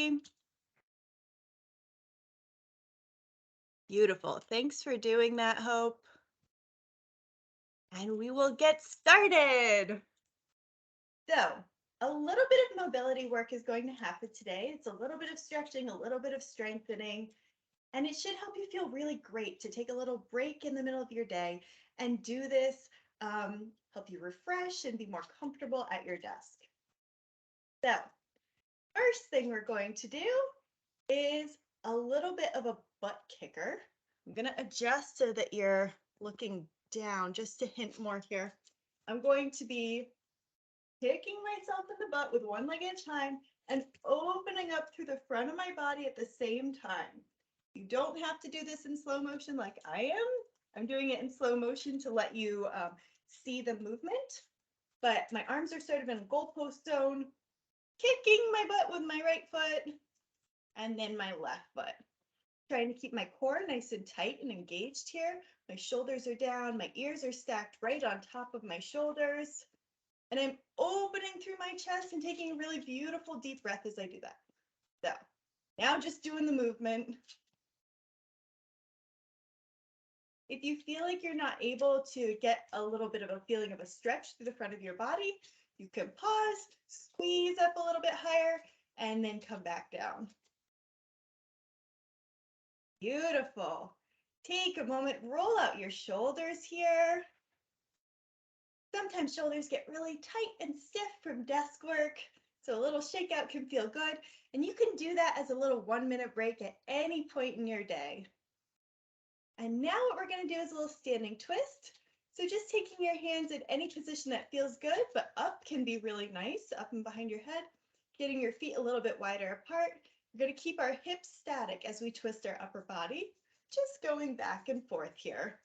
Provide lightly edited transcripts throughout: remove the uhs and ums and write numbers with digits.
everybody. Beautiful. Thanks for doing that, Hope. And we will get started. So, a little bit of mobility work is going to happen today. It's a little bit of stretching, a little bit of strengthening, and it should help you feel really great to take a little break in the middle of your day and do this, help you refresh and be more comfortable at your desk. So, first thing we're going to do is a little bit of a butt kicker. I'm going to adjust so that you're looking down just a hint more here. I'm going to be kicking myself in the butt with one leg at a time and opening up through the front of my body at the same time. You don't have to do this in slow motion like I am. I'm doing it in slow motion to let you see the movement, but my arms are sort of in a goalpost zone, kicking my butt with my right foot and then my left foot. Trying to keep my core nice and tight and engaged here. My shoulders are down, my ears are stacked right on top of my shoulders. And I'm opening through my chest and taking a really beautiful deep breath as I do that. So now just doing the movement. If you feel like you're not able to get a little bit of a feeling of a stretch through the front of your body, you can pause, squeeze up a little bit higher, and then come back down. Beautiful. Take a moment, roll out your shoulders here. Sometimes shoulders get really tight and stiff from desk work, so a little shakeout can feel good. And you can do that as a little 1-minute break at any point in your day. And now what we're going to do is a little standing twist. So just taking your hands in any position that feels good, but up can be really nice, up and behind your head, getting your feet a little bit wider apart. We're going to keep our hips static as we twist our upper body, just going back and forth here.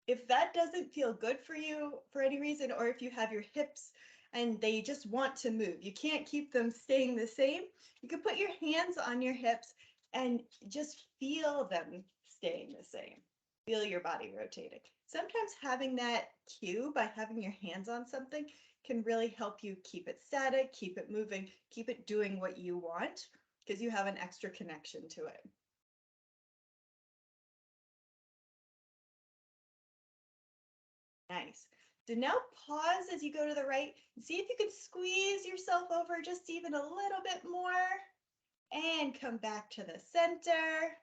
If that doesn't feel good for you for any reason, or if you have your hips and they just want to move, you can't keep them staying the same, you can put your hands on your hips and just feel them staying the same. Feel your body rotating. Sometimes having that cue by having your hands on something can really help you keep it static, keep it moving, keep it doing what you want, because you have an extra connection to it. Nice. So now pause as you go to the right. See if you can squeeze yourself over just even a little bit more. And come back to the center.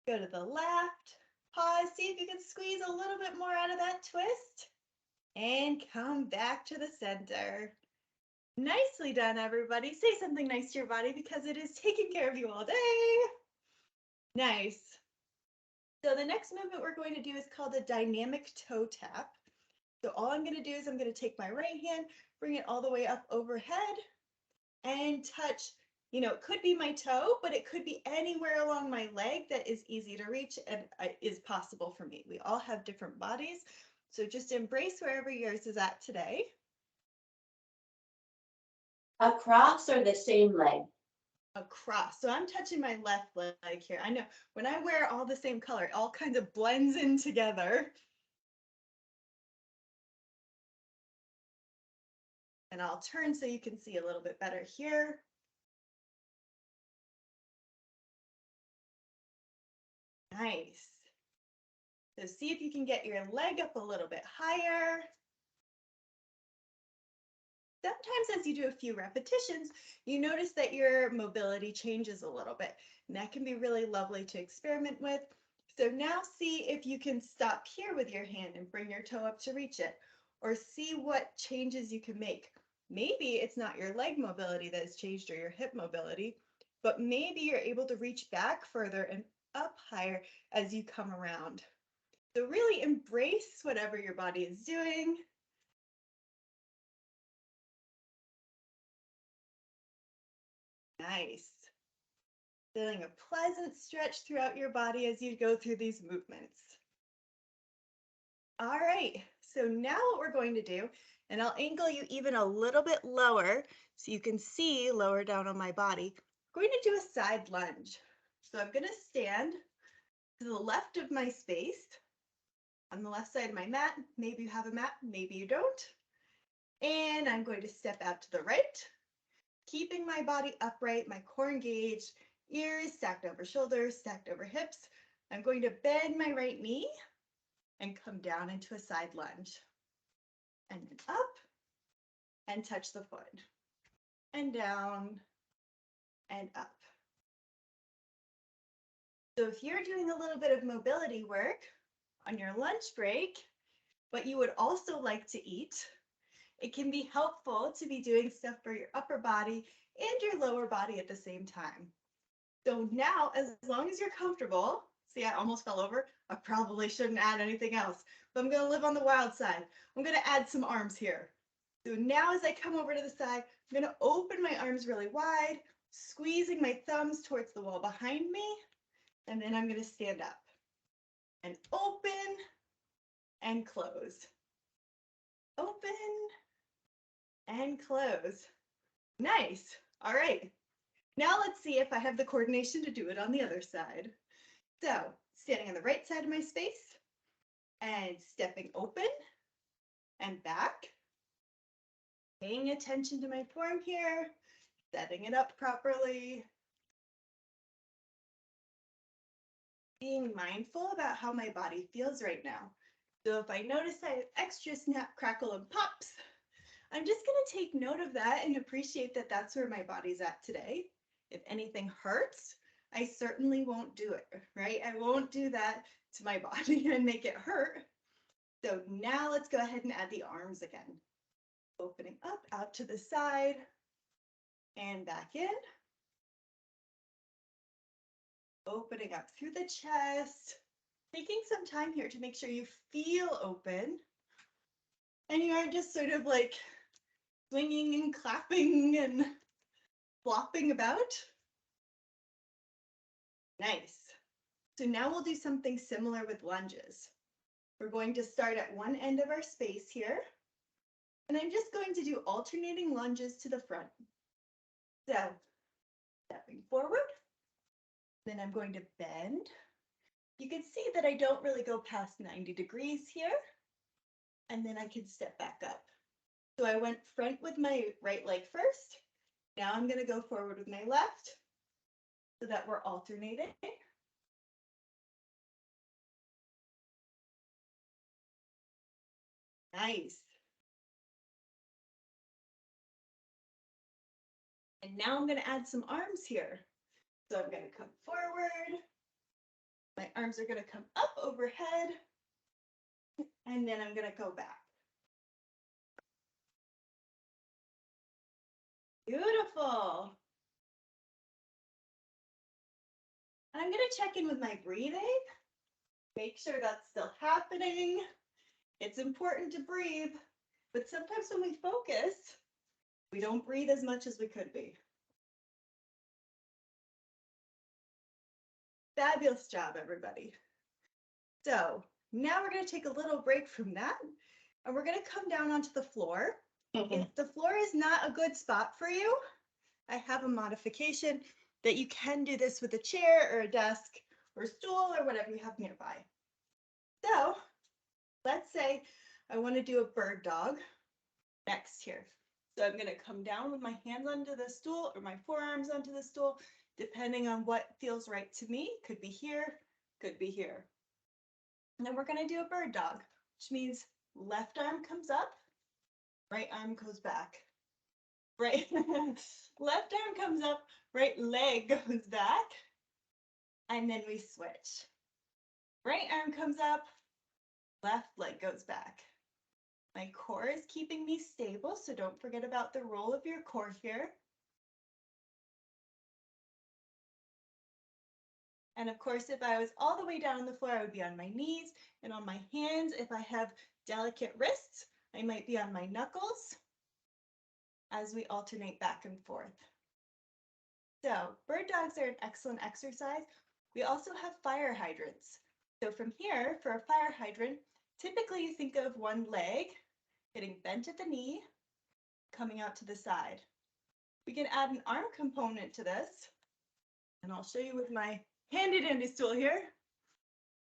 Go to the left. Pause. See if you can squeeze a little bit more out of that twist. And come back to the center. Nicely done, everybody. Say something nice to your body because it is taking care of you all day. Nice. So the next movement we're going to do is called a dynamic toe tap. So all I'm going to do is I'm going to take my right hand, bring it all the way up overhead and touch, it could be my toe, but it could be anywhere along my leg that is easy to reach and is possible for me. We all have different bodies. So just embrace wherever yours is at today. Across or the same leg? Across. So I'm touching my left leg here. I know when I wear all the same color, it all kind of blends in together. And I'll turn so you can see a little bit better here. Nice. So see if you can get your leg up a little bit higher. Sometimes as you do a few repetitions, you notice that your mobility changes a little bit, and that can be really lovely to experiment with. So now see if you can stop here with your hand and bring your toe up to reach it, or see what changes you can make. Maybe it's not your leg mobility that has changed or your hip mobility, but maybe you're able to reach back further and up higher as you come around. So really embrace whatever your body is doing. Nice. Feeling a pleasant stretch throughout your body as you go through these movements. All right, so now what we're going to do, and I'll angle you even a little bit lower so you can see lower down on my body. I'm going to do a side lunge. So I'm going to stand to the left of my space on the left side of my mat. Maybe you have a mat, maybe you don't. And I'm going to step out to the right, keeping my body upright, my core engaged, ears stacked over shoulders, stacked over hips. I'm going to bend my right knee and come down into a side lunge. And then up and touch the foot. And down and up. So if you're doing a little bit of mobility work on your lunch break, but you would also like to eat, it can be helpful to be doing stuff for your upper body and your lower body at the same time. So now, as long as you're comfortable, see, I almost fell over. I probably shouldn't add anything else, but I'm gonna live on the wild side. I'm gonna add some arms here. So now as I come over to the side, I'm gonna open my arms really wide, squeezing my thumbs towards the wall behind me, and then I'm gonna stand up and open and close. Open and close. Nice. All right. Now let's see if I have the coordination to do it on the other side. So standing on the right side of my space and stepping open and back. Paying attention to my form here, setting it up properly. Being mindful about how my body feels right now. So if I notice I have extra snap, crackle, and pops, I'm just going to take note of that and appreciate that that's where my body's at today. If anything hurts, I certainly won't do it, right? I won't do that to my body and make it hurt. So now let's go ahead and add the arms again. Opening up out to the side and back in. Opening up through the chest. Taking some time here to make sure you feel open. And you aren't just sort of like swinging and clapping and flopping about. Nice. So now we'll do something similar with lunges. We're going to start at one end of our space here. And I'm just going to do alternating lunges to the front. So stepping forward, then I'm going to bend. You can see that I don't really go past 90 degrees here. And then I can step back up. So I went front with my right leg first. Now I'm going to go forward with my left so that we're alternating. Nice. And now I'm going to add some arms here. So I'm going to come forward. My arms are going to come up overhead. And then I'm going to go back. Beautiful. And I'm going to check in with my breathing. Make sure that's still happening. It's important to breathe, but sometimes when we focus, we don't breathe as much as we could be. Fabulous job, everybody. So now we're going to take a little break from that, and we're going to come down onto the floor. If the floor is not a good spot for you, I have a modification that you can do this with a chair or a desk or a stool or whatever you have nearby. So let's say I want to do a bird dog next here. So I'm going to come down with my hands onto the stool or my forearms onto the stool, depending on what feels right to me. Could be here, could be here. And then we're going to do a bird dog, which means left arm comes up, right arm goes back. Right, left arm comes up, right leg goes back, and then we switch. Right arm comes up, left leg goes back. My core is keeping me stable, so don't forget about the roll of your core here. And of course, if I was all the way down on the floor, I would be on my knees and on my hands. If I have delicate wrists, I might be on my knuckles as we alternate back and forth. So bird dogs are an excellent exercise. We also have fire hydrants. So from here, for a fire hydrant, typically you think of one leg getting bent at the knee, coming out to the side. We can add an arm component to this, and I'll show you with my handy dandy stool here.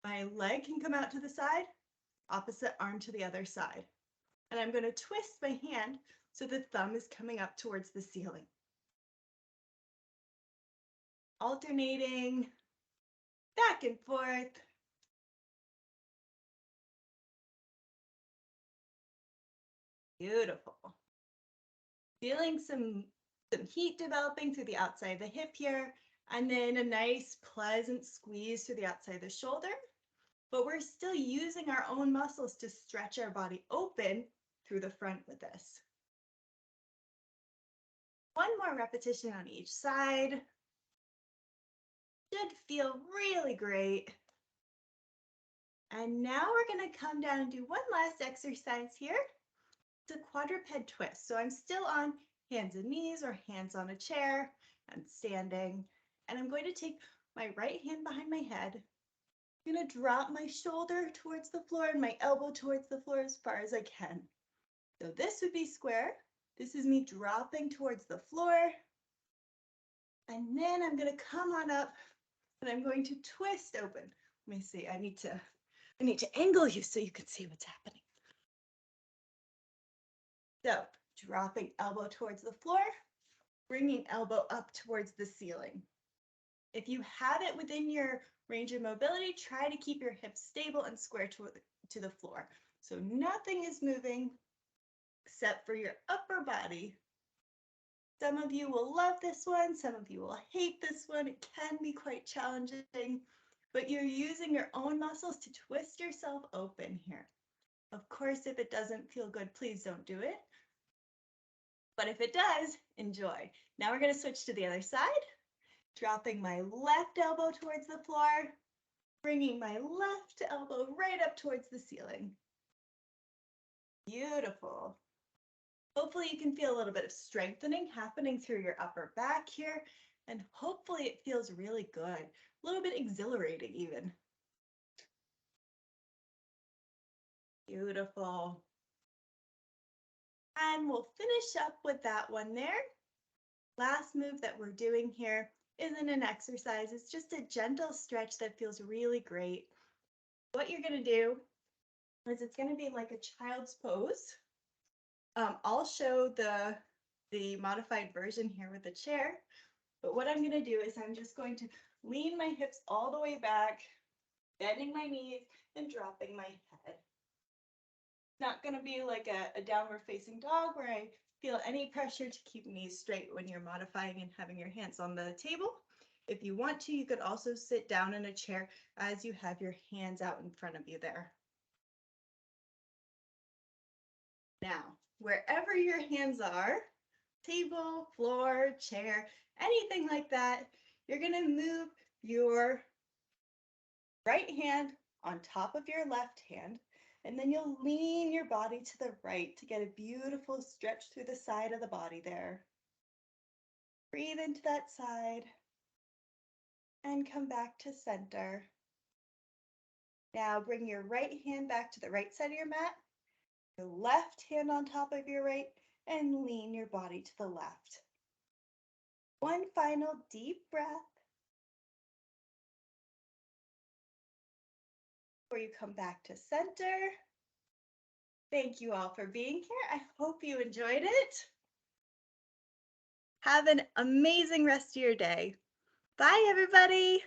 My leg can come out to the side, opposite arm to the other side. And I'm going to twist my hand so the thumb is coming up towards the ceiling. Alternating back and forth. Beautiful. Feeling some heat developing through the outside of the hip here, and then a nice pleasant squeeze through the outside of the shoulder. But we're still using our own muscles to stretch our body open through the front with this. One more repetition on each side. Should feel really great. And now we're going to come down and do one last exercise here. It's a quadruped twist. So I'm still on hands and knees or hands on a chair and standing. And I'm going to take my right hand behind my head. I'm going to drop my shoulder towards the floor and my elbow towards the floor as far as I can. So this would be square. This is me dropping towards the floor. And then I'm going to come on up and I'm going to twist open. Let me see. I need to angle you so you can see what's happening. So dropping elbow towards the floor, bringing elbow up towards the ceiling. If you have it within your range of mobility, try to keep your hips stable and square to the floor. So nothing is moving except for your upper body. Some of you will love this one. Some of you will hate this one. It can be quite challenging, but you're using your own muscles to twist yourself open here. Of course, if it doesn't feel good, please don't do it. But if it does, enjoy. Now we're going to switch to the other side, dropping my left elbow towards the floor, bringing my left elbow right up towards the ceiling. Beautiful. Hopefully you can feel a little bit of strengthening happening through your upper back here, and hopefully it feels really good, a little bit exhilarating even. Beautiful. And we'll finish up with that one there. Last move that we're doing here isn't an exercise, it's just a gentle stretch that feels really great. What you're going to do is it's going to be like a child's pose. I'll show the modified version here with the chair, but what I'm going to do is I'm just going to lean my hips all the way back, bending my knees and dropping my head. It's not going to be like a downward facing dog where I feel any pressure to keep knees straight when you're modifying and having your hands on the table. If you want to, you could also sit down in a chair as you have your hands out in front of you there. Now, wherever your hands are, table, floor, chair, anything like that, you're going to move your right hand on top of your left hand, and then you'll lean your body to the right to get a beautiful stretch through the side of the body there. Breathe into that side and come back to center. Now bring your right hand back to the right side of your mat, your left hand on top of your right, and lean your body to the left. One final deep breath before you come back to center. Thank you all for being here. I hope you enjoyed it. Have an amazing rest of your day. Bye, everybody.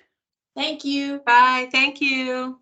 Thank you. Bye. Thank you.